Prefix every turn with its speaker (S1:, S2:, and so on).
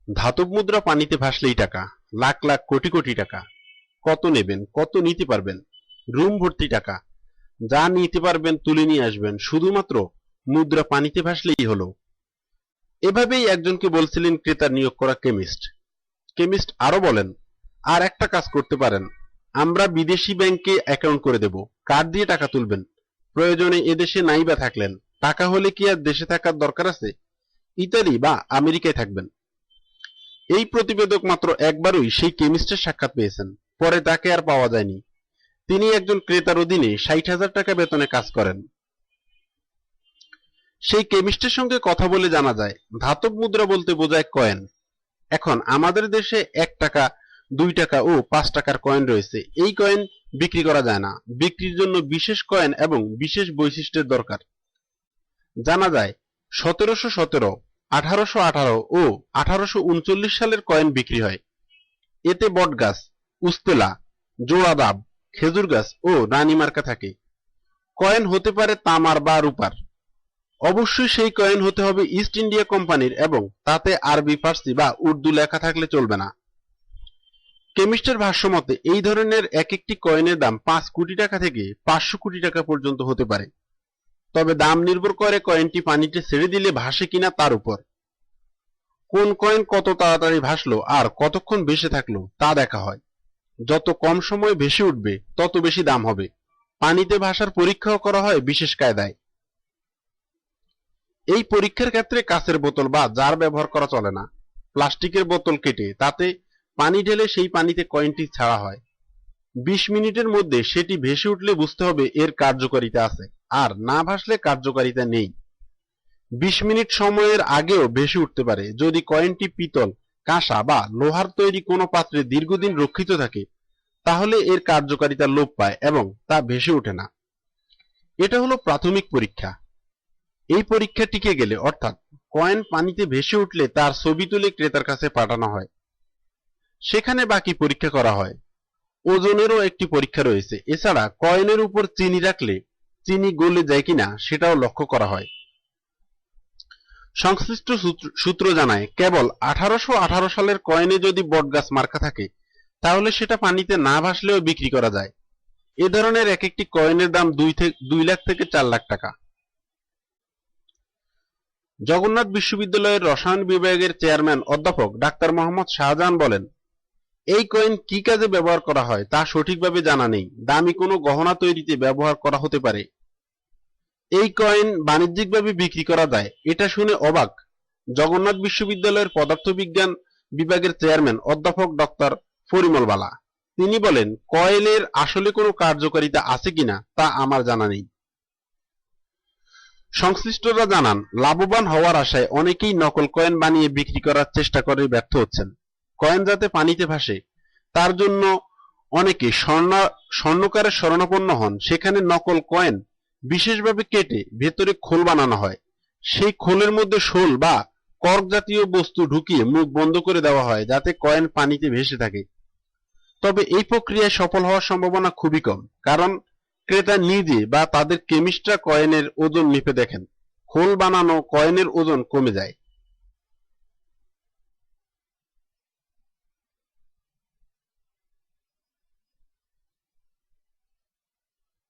S1: ধাতব মুদ্রা পানিতে ভাসলেই টাকা, লাখ লাখ কোটি কোটি টাকা। কত নেবেন, কত নিতে পারবেন? রুম ভর্তি টাকা। যা নিতে পারবেন তুলে নিয়ে আসবেন, শুধুমাত্র মুদ্রা পানিতে ভাসলেই হলো। এভাবেই একজনকে বলছিলেন ক্রেতার নিয়োগ করা কেমিস্ট। কেমিস্ট আরো বলেন, আর একটা কাজ করতে পারেন, আমরা বিদেশি ব্যাংকে অ্যাকাউন্ট করে দেব, কার্ড দিয়ে টাকা তুলবেন। প্রয়োজনে এদেশে নাই বা থাকলেন, টাকা হলে কি আর দেশে থাকার দরকার আছে? ইতালি বা আমেরিকায় থাকবেন। এই প্রতিবেদক মাত্র একবারই সেই কেমিস্টের সাক্ষাৎ পেয়েছেন, পরে তাকে আর পাওয়া যায়নি। তিনি একজন ক্রেতার অধীনে ৬০,০০০ টাকা বেতনে কাজ করেন। সেই কেমিস্টের সঙ্গে কথা বলে জানা যায়, ধাতব মুদ্রা বলতে বোঝায় কয়েন। এখন আমাদের দেশে ১ টাকা, ২ টাকা ও ৫ টাকার কয়েন রয়েছে। এই কয়েন বিক্রি করা যায় না, বিক্রির জন্য বিশেষ কয়েন এবং বিশেষ বৈশিষ্ট্যের দরকার। জানা যায় ১৭১৭, ১৮১৮ ও ১৮৩৯ সালের কয়েন বিক্রি হয়। এতে বটগাছ, উস্তেলা, জোড়া ডাব, খেজুর গাছ ও রানী মার্কা থাকে। কয়েন হতে পারে তামার বা রূপার। অবশ্যই সেই কয়েন হতে হবে ইস্ট ইন্ডিয়া কোম্পানির এবং তাতে আরবি, ফার্সি বা উর্দু লেখা থাকলে চলবে না। কেমিস্টের ভাষ্যমতে এই ধরনের এক একটি কয়েনের দাম ৫ কোটি টাকা থেকে ৫০০ কোটি টাকা পর্যন্ত হতে পারে। তবে দাম নির্ভর করে কয়েনটি পানিতে ছেড়ে দিলে ভাসে কিনা তার উপর। কোন কয়েন কত তাড়াতাড়ি ভাসলো আর কতক্ষণ ভেসে থাকলো তা দেখা হয়। যত কম সময়ে ভেসে উঠবে তত বেশি দাম হবে। পানিতে ভাসার পরীক্ষাও করা হয় বিশেষ কায়দায়। এই পরীক্ষার ক্ষেত্রে কাঁচের বোতল বা জার ব্যবহার করা চলে না। প্লাস্টিকের বোতল কেটে তাতে পানি ঢেলে সেই পানিতে কয়েনটি ছাড়া হয়। ২০ মিনিটের মধ্যে সেটি ভেসে উঠলে বুঝতে হবে এর কার্যকারিতা আছে, আর না ভাসলে কার্যকারিতা নেই। ২০ মিনিট সময়ের আগেও ভেসে উঠতে পারে। যদি কয়েনটি পিতল, কাঁসা বা লোহার তৈরি কোনো পাত্রে দীর্ঘদিন রক্ষিত থাকে, তাহলে এর কার্যকারিতা লোপ পায় এবং তা ভেসে ওঠে না। এটা হলো প্রাথমিক পরীক্ষা। এই পরীক্ষা টিকে গেলে, অর্থাৎ কয়েন পানিতে ভেসে উঠলে তার ছবি তুলে ক্রেতার কাছে পাঠানো হয়। সেখানে বাকি পরীক্ষা করা হয়। ওজনেরও একটি পরীক্ষা রয়েছে। এছাড়া কয়েনের উপর চিনি রাখলে চিনি গলে যায় কিনা সেটাও লক্ষ্য করা হয়। সংশ্লিষ্ট সূত্র জানায়, কেবল ১৮১৮ সালের কয়েনে যদি বটগাছ মার্কা থাকে, তাহলে সেটা পানিতে না ভাসলেও বিক্রি করা যায়। এ ধরনের এক একটি কয়েনের দাম ২ লাখ থেকে ৪ লাখ টাকা। জগন্নাথ বিশ্ববিদ্যালয়ের রসায়ন বিভাগের চেয়ারম্যান অধ্যাপক ডাক্তার মোহাম্মদ শাহজাহান বলেন, এই কয়েন কি কাজে ব্যবহার করা হয় তা সঠিকভাবে জানা নেই। দামি কোনো গহনা তৈরিতে ব্যবহার করা হতে পারে। এই কয়েন বাণিজ্যিকভাবে বিক্রি করা যায়, এটা শুনে অবাক জগন্নাথ বিশ্ববিদ্যালয়ের পদার্থবিজ্ঞান বিভাগের চেয়ারম্যান অধ্যাপক ডক্টর পরিমল বালা। তিনি বলেন, কয়েনের আসলে কোনো কার্যকারিতা আছে কিনা তা আমার জানা নেই। সংশ্লিষ্টরা জানান, লাভবান হওয়ার আশায় অনেকেই নকল কয়েন বানিয়ে বিক্রি করার চেষ্টা করে ব্যর্থ হচ্ছেন। কয়েন যাতে পানিতে ভাসে তার জন্য অনেকে স্বর্ণকারের শরণাপন্ন হন। সেখানে নকল কয়েন বিশেষভাবে কেটে ভেতরে খোল বানানো হয়। সেই খোলের মধ্যে শোল বা কর্ক জাতীয় বস্তু ঢুকিয়ে মুখ বন্ধ করে দেওয়া হয় যাতে কয়েন পানিতে ভেসে থাকে। তবে এই প্রক্রিয়ায় সফল হওয়ার সম্ভাবনা খুবই কম, কারণ ক্রেতা নিজে বা তাদের কেমিস্টরা কয়েনের ওজন মেপে দেখেন, খোল বানানো কয়েনের ওজন কমে যায়।